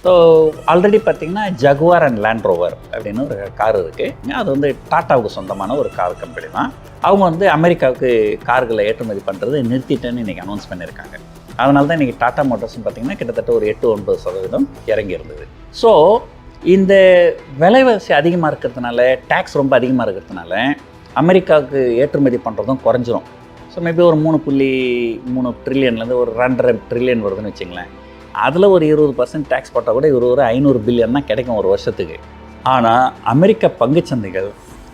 So already பார்த்தீங்கன்னா ஜகுவார் and land rover அப்படின்னு ஒரு கார் இருக்குது. அது வந்து டாட்டாவுக்கு சொந்தமான ஒரு கார் கம்பெனி தான். அவங்க வந்து அமெரிக்காவுக்கு கார்களை ஏற்றுமதி பண்ணுறது நிறுத்திட்டேன்னு இன்றைக்கி அனௌன்ஸ் பண்ணியிருக்காங்க. அதனால தான் இன்றைக்கி டாட்டா மோட்டார்ஸ்னு பார்த்தீங்கன்னா கிட்டத்தட்ட ஒரு 8-9% இறங்கி இருந்தது. ஸோ இந்த விலைவாசி அதிகமாக இருக்கிறதுனால, டேக்ஸ் ரொம்ப அதிகமாக இருக்கிறதுனால அமெரிக்காவுக்கு ஏற்றுமதி பண்ணுறதும் குறைஞ்சிரும். ஸோ மேபி ஒரு 3.3 ட்ரில்லியன்லேருந்து ஒரு 2.5 ட்ரில்லியன் வருதுன்னு வச்சுங்களேன். அதில் ஒரு 20% டேக்ஸ் போட்டால் கூட ஒரு 500 பில்லியன் தான் கிடைக்கும் ஒரு வருஷத்துக்கு. ஆனால் அமெரிக்க பங்குச்சந்தைகள்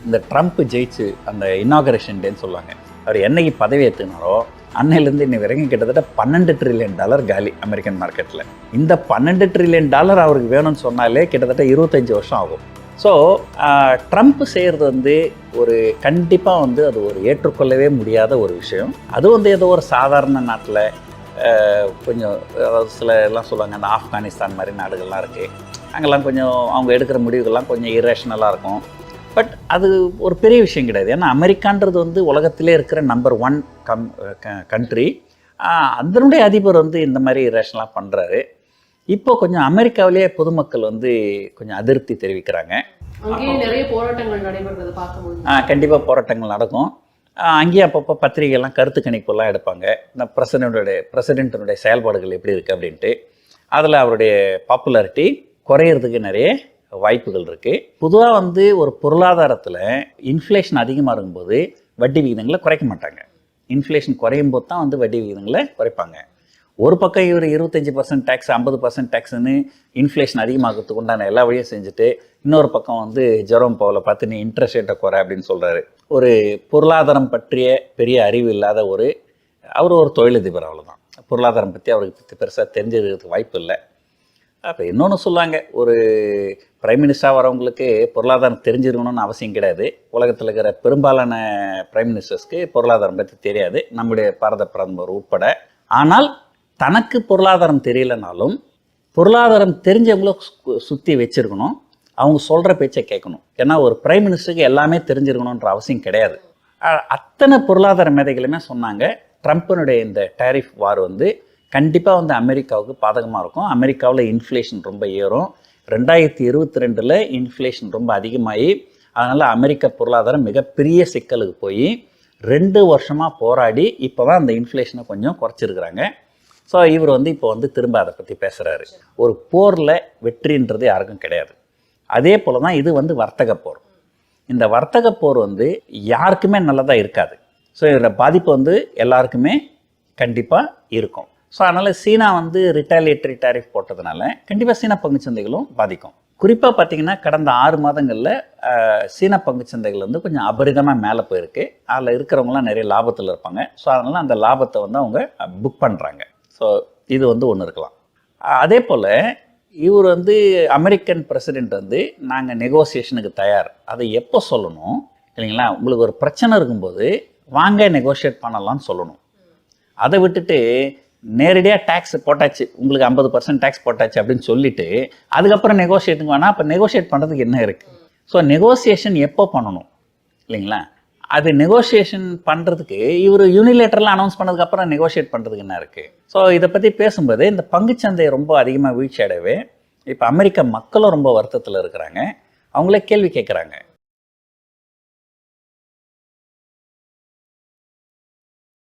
இந்த ட்ரம்ப் ஜெயிச்சு அந்த இனாகரேஷன் டேன்னு சொல்லுவாங்க, அவர் என்னைக்கு பதவி ஏற்றுனாரோ அன்னையிலேருந்து இன்னை வரைக்கும் கிட்டத்தட்ட $12 ட்ரில்லியன் காலி அமெரிக்கன் மார்க்கெட்டில். இந்த $12 ட்ரில்லியன் அவருக்கு வேணும்னு சொன்னாலே கிட்டத்தட்ட 25 வருஷம் ஆகும். ஸோ ட்ரம்ப் செய்கிறது வந்து ஒரு கண்டிப்பாக வந்து அது ஒரு ஏற்றுக்கொள்ளவே முடியாத ஒரு விஷயம். அது வந்து ஏதோ ஒரு சாதாரண நாட்டில் கொஞ்சம் அதாவது சில எல்லாம் சொல்லுவாங்க, அந்த ஆப்கானிஸ்தான் மாதிரி நாடுகள்லாம் இருக்குது, அங்கெல்லாம் கொஞ்சம் அவங்க எடுக்கிற முடிவுகள்லாம் கொஞ்சம் இரேஷனலாக இருக்கும். பட் அது ஒரு பெரிய விஷயம் கிடையாது. ஏன்னா அமெரிக்கான்றது வந்து உலகத்திலே இருக்கிற நம்பர் 1 கண்ட்ரி. அதனுடைய அதிபர் வந்து இந்த மாதிரி இரேஷனலாக பண்ணுறாரு. இப்போ கொஞ்சம் அமெரிக்காவிலேயே பொதுமக்கள் வந்து கொஞ்சம் அதிருப்தி தெரிவிக்கிறாங்க. நிறைய போராட்டங்கள் நடைபெறுறது பார்க்க முடியும். கண்டிப்பாக போராட்டங்கள் நடக்கும். அங்கேயே அப்பப்போ பத்திரிகைலாம் கருத்து கணிப்பெல்லாம் எடுப்பாங்க, இந்த பிரசிடென்ட்டினுடைய செயல்பாடுகள் எப்படி இருக்குது அப்படின்ட்டு. அதில் அவருடைய பாப்புலாரிட்டி குறையிறதுக்கு நிறைய வாய்ப்புகள் இருக்குது. பொதுவாக வந்து ஒரு பொருளாதாரத்தில் இன்ஃப்ளேஷன் அதிகமாக இருக்கும்போது வட்டி விகிதங்களை குறைக்க மாட்டாங்க. இன்ஃப்ளேஷன் குறையும் போது தான் வந்து வட்டி விகிதங்களை குறைப்பாங்க. ஒரு பக்கம் இவர் 25% டேக்ஸ் 50% டேக்ஸ்ன்னு இன்ஃப்ளேஷன் அதிகமாகிறதுக்கு உண்டான எல்லா வழியும் செஞ்சுட்டு, இன்னொரு பக்கம் வந்து ஜெரோம் பவலை பார்த்து நீ இன்ட்ரெஸ்ட் ரேட்டை குறை அப்படின்னு சொல்கிறாரு. ஒரு பொருளாதாரம் பற்றிய பெரிய அறிவு இல்லாத அவர் ஒரு தொழிலதிபர், அவ்வளோதான். பொருளாதாரம் பற்றி அவருக்கு பெருசாக தெரிஞ்சிருக்கிறதுக்கு வாய்ப்பு இல்லை. அப்போ இன்னொன்று சொல்லுவாங்க, ஒரு பிரைம் மினிஸ்டராக வரவங்களுக்கு பொருளாதாரம் தெரிஞ்சிருக்கணும்னு அவசியம் கிடையாது. உலகத்தில் இருக்கிற பெரும்பாலான பிரைம் மினிஸ்டர்ஸ்க்கு பொருளாதாரம் பற்றி தெரியாது, நம்முடைய பாரத பிரதமர் உட்பட. ஆனால் தனக்கு பொருளாதாரம் தெரியலனாலும் பொருளாதாரம் தெரிஞ்சவங்கள சுற்றி வச்சுருக்கணும், அவங்க சொல்கிற பேச்சை கேட்கணும். ஏன்னா ஒரு பிரைம் மினிஸ்டருக்கு எல்லாமே தெரிஞ்சிருக்கணுன்ற அவசியம் கிடையாது. அத்தனை பொருளாதார மேதைகளுமே சொன்னாங்க, ட்ரம்ப்பினுடைய இந்த டேரிஃப் வார் வந்து கண்டிப்பாக வந்து அமெரிக்காவுக்கு பாதகமாக இருக்கும். அமெரிக்காவில் இன்ஃப்ளேஷன் ரொம்ப ஏறும். 2022 இன்ஃப்ளேஷன் ரொம்ப அதிகமாகி அதனால் அமெரிக்க பொருளாதாரம் மிகப்பெரிய சிக்கலுக்கு போய் 2 வருஷமாக போராடி இப்போ தான் அந்த இன்ஃப்ளேஷனை கொஞ்சம் குறைச்சிருக்கிறாங்க. ஸோ இவர் வந்து இப்போ வந்து திரும்ப அதை பற்றி பேசுகிறாரு. ஒரு போரில் வெற்றின்றது யாருக்கும் கிடையாது. அதே போல் தான் இது வந்து வர்த்தக போர். இந்த வர்த்தக போர் வந்து யாருக்குமே நல்லதாக இருக்காது. ஸோ இதோட பாதிப்பு வந்து எல்லாருக்குமே கண்டிப்பாக இருக்கும். ஸோ அதனால் சீனா வந்து ரிட்டாலியேட்டரி டேரிஃப் போட்டதுனால கண்டிப்பாக சீனா பங்குச்சந்தைகளும் பாதிக்கும். குறிப்பாக பார்த்திங்கன்னா கடந்த 6 மாதங்களில் சீனா பங்குச்சந்தைகள் வந்து கொஞ்சம் அபரிதமாக மேலே போயிருக்கு. அதில் இருக்கிறவங்களாம் நிறைய லாபத்தில் இருப்பாங்க. ஸோ அதனால் அந்த லாபத்தை வந்து அவங்க புக் பண்ணுறாங்க. ஸோ இது வந்து ஒன்று இருக்கலாம். அதே போல் இவர் வந்து அமெரிக்கன் பிரசிடெண்ட் வந்து நாங்கள் நெகோசியேஷனுக்கு தயார், அதை எப்போ சொல்லணும் இல்லைங்களா? உங்களுக்கு ஒரு பிரச்சனை இருக்கும்போது வாங்க நெகோஷியேட் பண்ணலாம்னு சொல்லணும். அதை விட்டுட்டு நேரடியாக டேக்ஸ் போட்டாச்சு, உங்களுக்கு 50% டேக்ஸ் போட்டாச்சு அப்படின்னு சொல்லிவிட்டு அதுக்கப்புறம் நெகோஷியேட்டுக்கு வேணால், அப்போ நெகோஷியேட் பண்ணுறதுக்கு என்ன இருக்குது? ஸோ நெகோசியேஷன் எப்போ பண்ணணும் இல்லைங்களா? அது நெகோஷியேஷன் பண்ணுறதுக்கு இவர் யூனிலேட்டரில் அனௌன்ஸ் பண்ணதுக்கப்புறம் நெகோஷியேட் பண்ணுறதுக்கு என்ன இருக்குது? ஸோ இதை பற்றி பேசும்போது இந்த பங்குச்சந்தை ரொம்ப அதிகமாக வீழ்ச்சி அடையவே இப்போ அமெரிக்க மக்களும் ரொம்ப வருத்தத்தில் இருக்கிறாங்க. அவங்களே கேள்வி கேட்குறாங்க,